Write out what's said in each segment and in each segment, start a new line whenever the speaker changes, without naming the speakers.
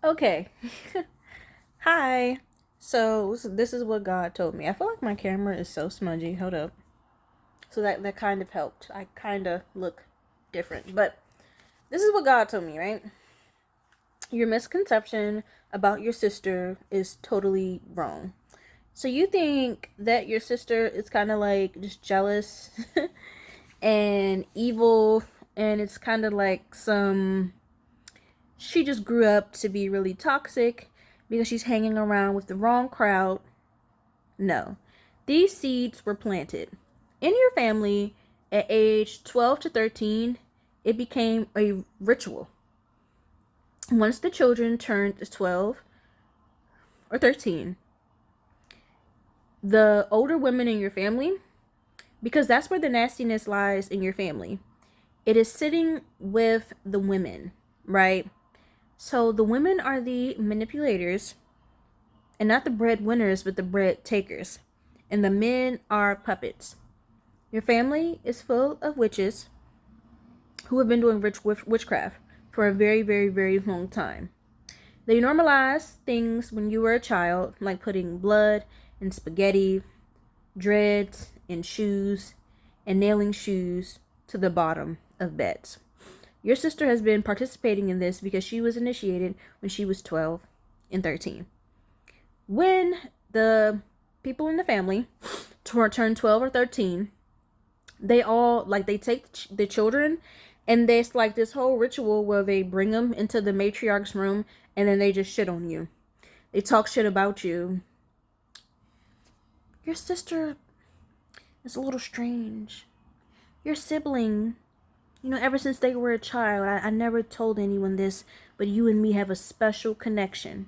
Okay. Hi. So this is what God told me. I feel like my camera is so smudgy. Hold up. So that kind of helped. I kind of look different. But this is what God told me, right? Your misconception about your sister is totally wrong. So you think that your sister is kind of like just jealous and evil, and it's kind of like she just grew up to be really toxic because she's hanging around with the wrong crowd. No. These seeds were planted in your family at age 12 to 13. It became a ritual. Once the children turned 12 or 13, the older women in your family, because that's where the nastiness lies in your family, it is sitting with the women, right? So the women are the manipulators and not the breadwinners, but the bread takers. And the men are puppets. Your family is full of witches who have been doing witchcraft for a very, very, very long time. They normalized things when you were a child, like putting blood in spaghetti, dreads in shoes, and nailing shoes to the bottom of beds. Your sister has been participating in this because she was initiated when she was 12 and 13. When the people in the family turn 12 or 13, they all, like, they take the children, and there's like this whole ritual where they bring them into the matriarch's room, and then they just shit on you. They talk shit about you. Your sister is a little strange. Your sibling, ever since they were a child, I never told anyone this, but you and me have a special connection.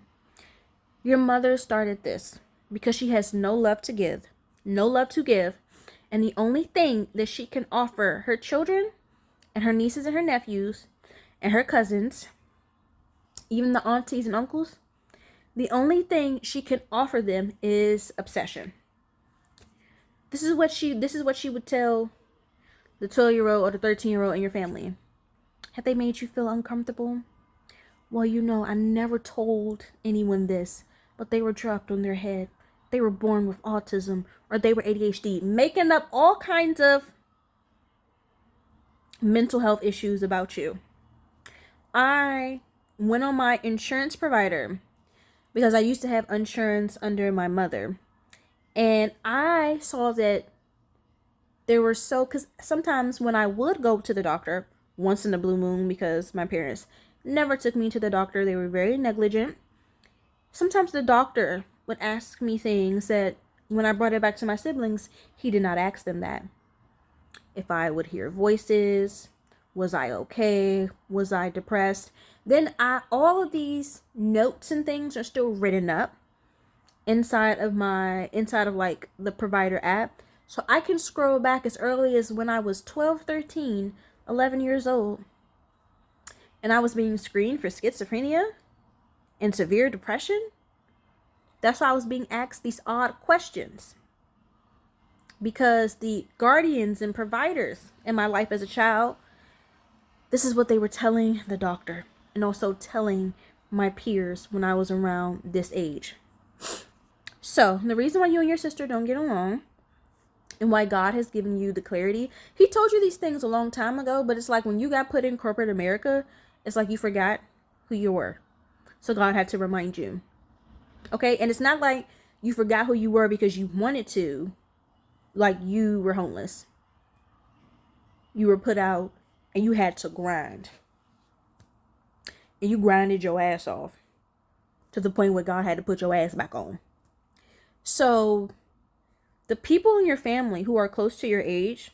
Your mother started this because she has no love to give. No love to give. And the only thing that she can offer her children and her nieces and her nephews and her cousins, even the aunties and uncles, the only thing she can offer them is obsession. This is what she would tell the 12-year-old or the 13-year-old in your family. Have they made you feel uncomfortable? Well, I never told anyone this, but they were dropped on their head. They were born with autism, or they were ADHD, making up all kinds of mental health issues about you. I went on my insurance provider because I used to have insurance under my mother. And I saw that because sometimes when I would go to the doctor, once in a blue moon, because my parents never took me to the doctor, they were very negligent. Sometimes the doctor would ask me things that when I brought it back to my siblings, he did not ask them that. If I would hear voices, was I okay? Was I depressed? Then all of these notes and things are still written up inside of like the provider app. So I can scroll back as early as when I was 12, 13, 11 years old. And I was being screened for schizophrenia and severe depression. That's why I was being asked these odd questions. Because the guardians and providers in my life as a child, this is what they were telling the doctor and also telling my peers when I was around this age. So, the reason why you and your sister don't get along and why God has given you the clarity, he told you these things a long time ago, but it's like when you got put in corporate America, it's like you forgot who you were. So God had to remind you. Okay? And it's not like you forgot who you were because you wanted to, like you were homeless. You were put out and you had to grind. And you grinded your ass off to the point where God had to put your ass back on. So the people in your family who are close to your age,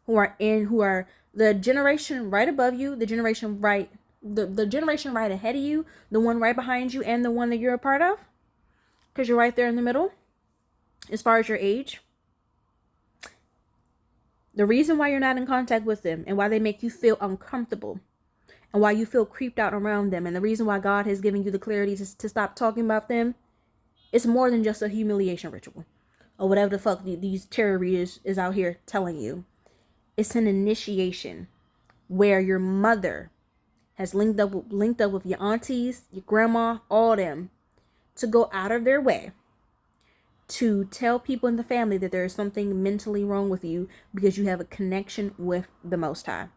who are the generation right above you, the generation right ahead of you, the one right behind you, and the one that you're a part of, because you're right there in the middle as far as your age. The reason why you're not in contact with them and why they make you feel uncomfortable and why you feel creeped out around them, and the reason why God has given you the clarity to stop talking about them, it's more than just a humiliation ritual or whatever the fuck these terrorists is out here telling you. It's an initiation where your mother has linked up with your aunties, your grandma, all them, to go out of their way to tell people in the family that there is something mentally wrong with you because you have a connection with the Most High,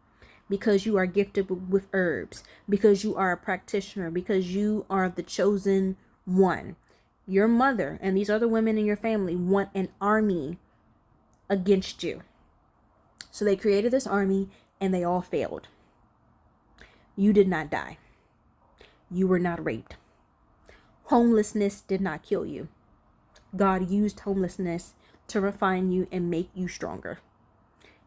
because you are gifted with herbs, because you are a practitioner, because you are the chosen one. Your mother and these other women in your family want an army against you. So they created this army and they all failed. You did not die. You were not raped. Homelessness did not kill you. God used homelessness to refine you and make you stronger.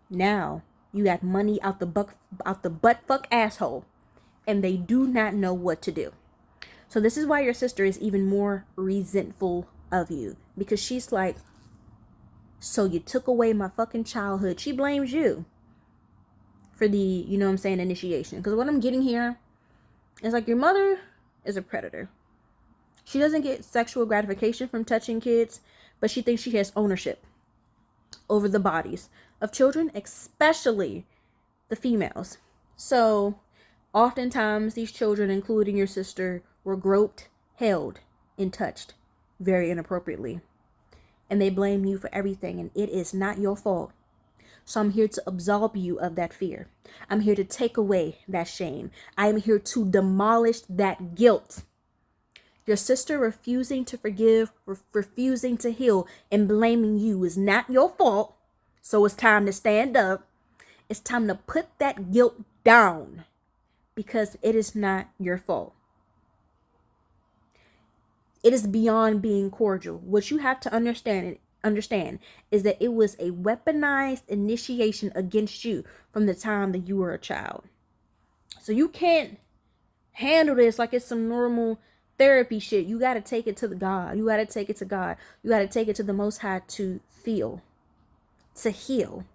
Now you got money out the butt fuck asshole, and they do not know what to do. So this is why your sister is even more resentful of you, because she's like, so you took away my fucking childhood. She blames you for the, you know what I'm saying, initiation. Because what I'm getting here is like, your mother is a predator. She doesn't get sexual gratification from touching kids, but she thinks she has ownership over the bodies of children, especially the females. So oftentimes these children, including your sister, were groped, held, and touched very inappropriately. And they blame you for everything, and it is not your fault. So I'm here to absolve you of that fear. I'm here to take away that shame. I am here to demolish that guilt. Your sister refusing to forgive, refusing to heal, and blaming you is not your fault. So it's time to stand up. It's time to put that guilt down, because it is not your fault. It is beyond being cordial. What you have to understand is that it was a weaponized initiation against you from the time that you were a child. So you can't handle this like it's some normal therapy shit. You got to take it to the God. You got to take it to God. You got to take it to the Most High to feel, to heal.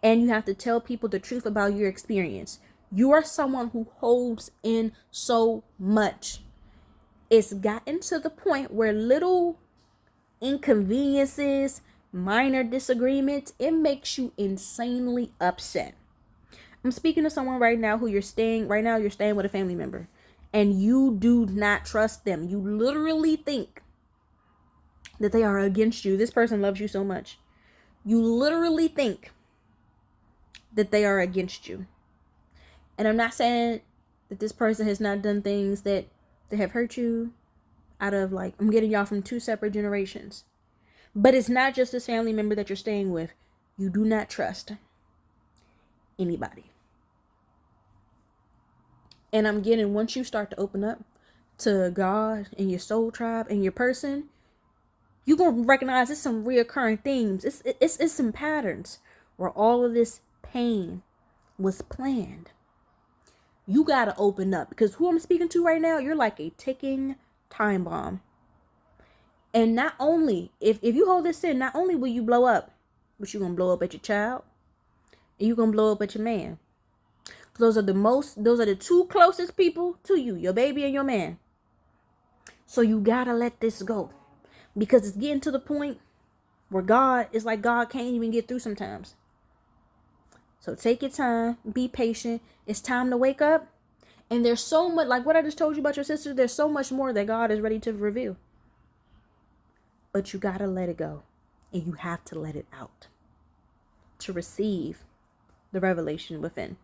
And you have to tell people the truth about your experience. You are someone who holds in so much. It's gotten to the point where little inconveniences, minor disagreements, it makes you insanely upset. I'm speaking to someone right now you're staying with a family member, and you do not trust them. You literally think that they are against you. This person loves you so much. You literally think that they are against you. And I'm not saying that this person has not done things that have hurt you, out of like, I'm getting y'all from two separate generations. But it's not just this family member that you're staying with. You do not trust anybody. And I'm getting, once you start to open up to God and your soul tribe and your person, you're going to recognize it's some reoccurring themes. It's some patterns where all of this pain was planned. You got to open up, because who I'm speaking to right now, you're like a ticking time bomb. And not only, if you hold this in, not only will you blow up, but you're going to blow up at your child, and you're going to blow up at your man. Those are the two closest people to you, your baby and your man. So you got to let this go, because it's getting to the point where God can't even get through sometimes. So take your time, be patient. It's time to wake up. And there's so much, like what I just told you about your sister, there's so much more that God is ready to reveal. But you got to let it go. And you have to let it out to receive the revelation within.